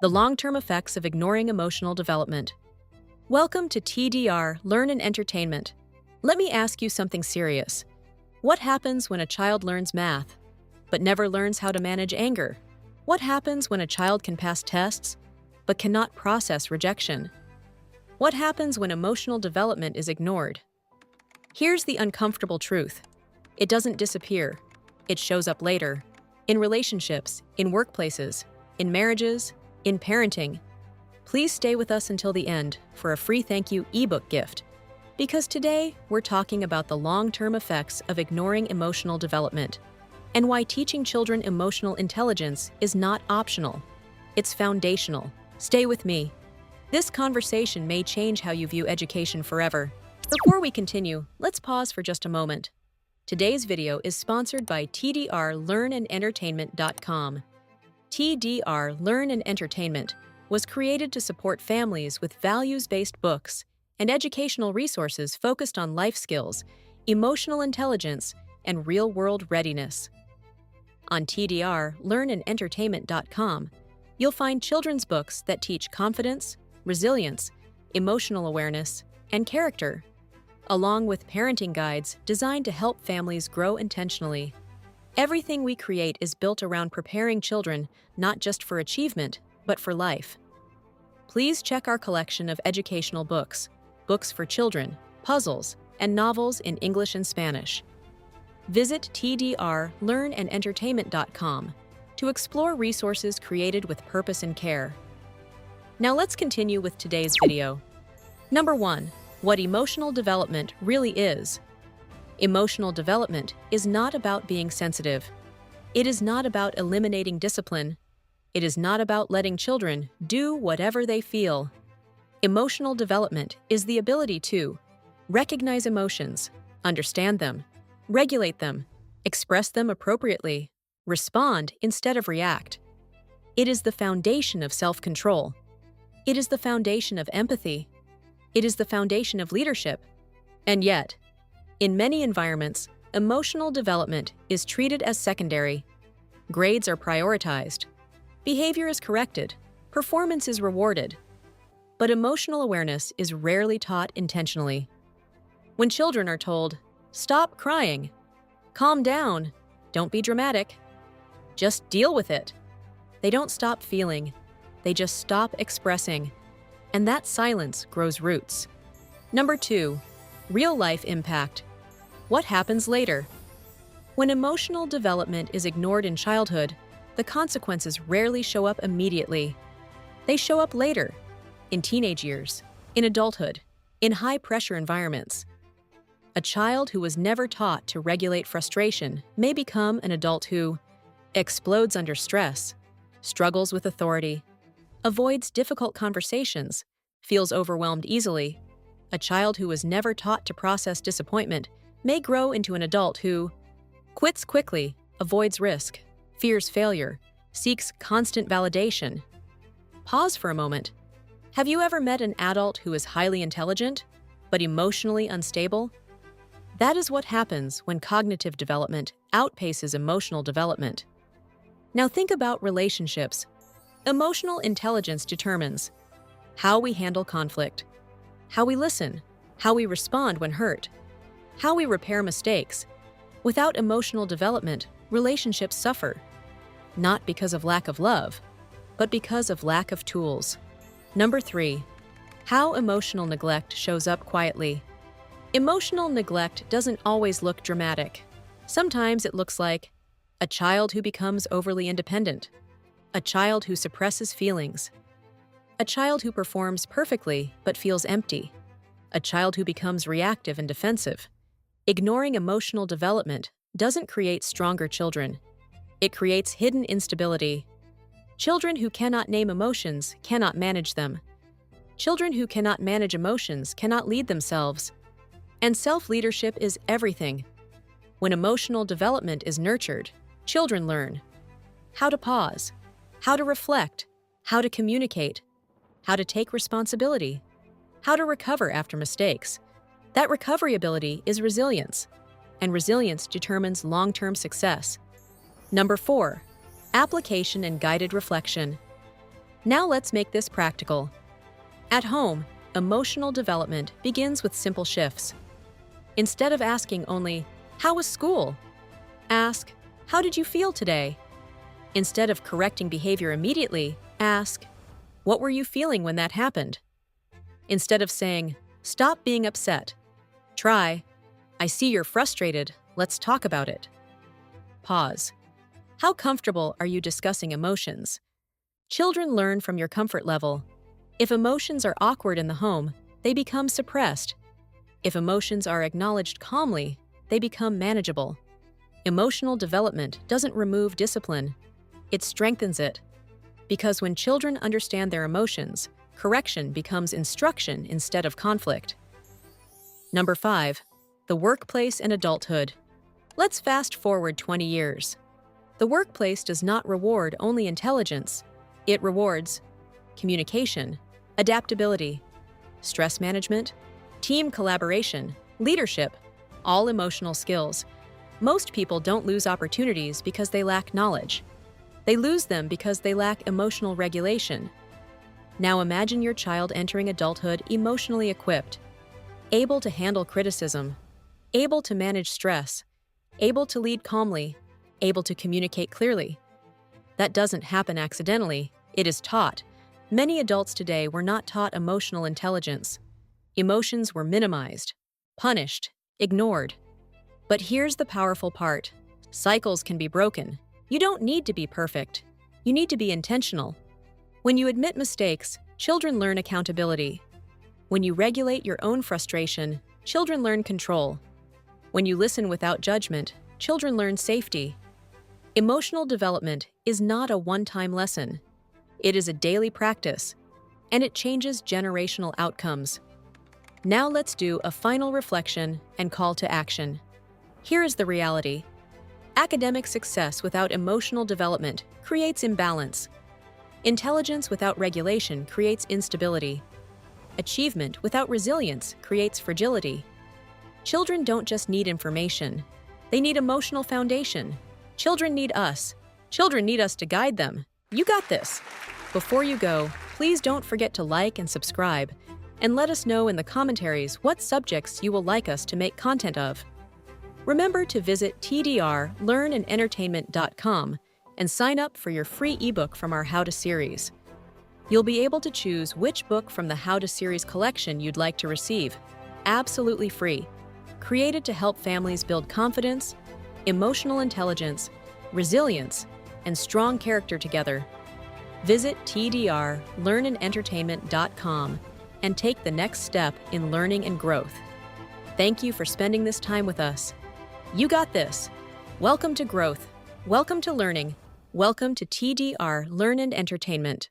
The long-term effects of ignoring emotional development. Welcome to TDR Learn and Entertainment. Let me ask you something serious. What happens when a child learns math, but never learns how to manage anger? What happens when a child can pass tests, but cannot process rejection? What happens when emotional development is ignored? Here's the uncomfortable truth. It doesn't disappear. It shows up later. In relationships, in workplaces, in marriages, in parenting. Please stay with us until the end for a free thank you ebook gift. Because today, we're talking about the long-term effects of ignoring emotional development and why teaching children emotional intelligence is not optional. It's foundational. Stay with me. This conversation may change how you view education forever. Before we continue, let's pause for just a moment. Today's video is sponsored by TDR Learn and Entertainment.com. TDR Learn and Entertainment was created to support families with values-based books and educational resources focused on life skills, emotional intelligence, and real-world readiness. On TDR Learn and Entertainment.com, you'll find children's books that teach confidence, resilience, emotional awareness, and character, along with parenting guides designed to help families grow intentionally. Everything we create is built around preparing children not just for achievement, but for life. Please check our collection of educational books, books for children, puzzles, and novels in English and Spanish. Visit tdrlearnandentertainment.com to explore resources created with purpose and care. Now let's continue with today's video. Number 1. What emotional development really is. Emotional development is not about being sensitive. It is not about eliminating discipline. It is not about letting children do whatever they feel. Emotional development is the ability to recognize emotions, understand them, regulate them, express them appropriately, respond instead of react. It is the foundation of self-control. It is the foundation of empathy. It is the foundation of leadership. And yet, in many environments, emotional development is treated as secondary. Grades are prioritized. Behavior is corrected. Performance is rewarded. But emotional awareness is rarely taught intentionally. When children are told, "Stop crying," "Calm down," "Don't be dramatic," "Just deal with it," they don't stop feeling. They just stop expressing. And that silence grows roots. Number 2. Real-life impact. What happens later? When emotional development is ignored in childhood, the consequences rarely show up immediately. They show up later, in teenage years, in adulthood, in high-pressure environments. A child who was never taught to regulate frustration may become an adult who explodes under stress, struggles with authority, avoids difficult conversations, feels overwhelmed easily. A child who was never taught to process disappointment may grow into an adult who quits quickly, avoids risk, fears failure, seeks constant validation. Pause for a moment. Have you ever met an adult who is highly intelligent, but emotionally unstable? That is what happens when cognitive development outpaces emotional development. Now think about relationships. Emotional intelligence determines how we handle conflict, how we listen, how we respond when hurt, how we repair mistakes. Without emotional development, relationships suffer, not because of lack of love, but because of lack of tools. Number 3. How emotional neglect shows up quietly. Emotional neglect doesn't always look dramatic. Sometimes it looks like a child who becomes overly independent, a child who suppresses feelings, a child who performs perfectly but feels empty, a child who becomes reactive and defensive. Ignoring emotional development doesn't create stronger children. It creates hidden instability. Children who cannot name emotions cannot manage them. Children who cannot manage emotions cannot lead themselves. And self-leadership is everything. When emotional development is nurtured, children learn how to pause, how to reflect, how to communicate, how to take responsibility, how to recover after mistakes. That recovery ability is resilience, and resilience determines long-term success. Number 4. Application and guided reflection. Now let's make this practical. At home, emotional development begins with simple shifts. Instead of asking only, "How was school?" ask, "How did you feel today?" Instead of correcting behavior immediately, ask, "What were you feeling when that happened?" Instead of saying, "Stop being upset," try, "I see you're frustrated, let's talk about it." Pause. How comfortable are you discussing emotions? Children learn from your comfort level. If emotions are awkward in the home, they become suppressed. If emotions are acknowledged calmly, they become manageable. Emotional development doesn't remove discipline, it strengthens it. Because when children understand their emotions, correction becomes instruction instead of conflict. Number 5. The workplace and adulthood. Let's fast forward 20 years. The workplace does not reward only intelligence. It rewards communication, adaptability, stress management, team collaboration, leadership, all emotional skills. Most people don't lose opportunities because they lack knowledge. They lose them because they lack emotional regulation. Now imagine your child entering adulthood emotionally equipped, able to handle criticism, able to manage stress, able to lead calmly, able to communicate clearly. That doesn't happen accidentally, it is taught. Many adults today were not taught emotional intelligence. Emotions were minimized, punished, ignored. But here's the powerful part. Cycles can be broken. You don't need to be perfect. You need to be intentional. When you admit mistakes, children learn accountability. When you regulate your own frustration, children learn control. When you listen without judgment, children learn safety. Emotional development is not a one-time lesson. It is a daily practice, and it changes generational outcomes. Now let's do a final reflection and call to action. Here is the reality. Academic success without emotional development creates imbalance. Intelligence without regulation creates instability. Achievement without resilience creates fragility. Children don't just need information. They need emotional foundation. Children need us. Children need us to guide them. You got this. Before you go, please don't forget to like and subscribe, and let us know in the commentaries what subjects you will like us to make content of. Remember to visit TDR Learn and Entertainment.com and sign up for your free ebook from our How to series. You'll be able to choose which book from the How to series collection you'd like to receive, absolutely free, created to help families build confidence, emotional intelligence, resilience, and strong character together. Visit TDR Learn and Entertainment.com and take the next step in learning and growth. Thank you for spending this time with us. You got this. Welcome to growth. Welcome to learning. Welcome to TDR Learn and Entertainment.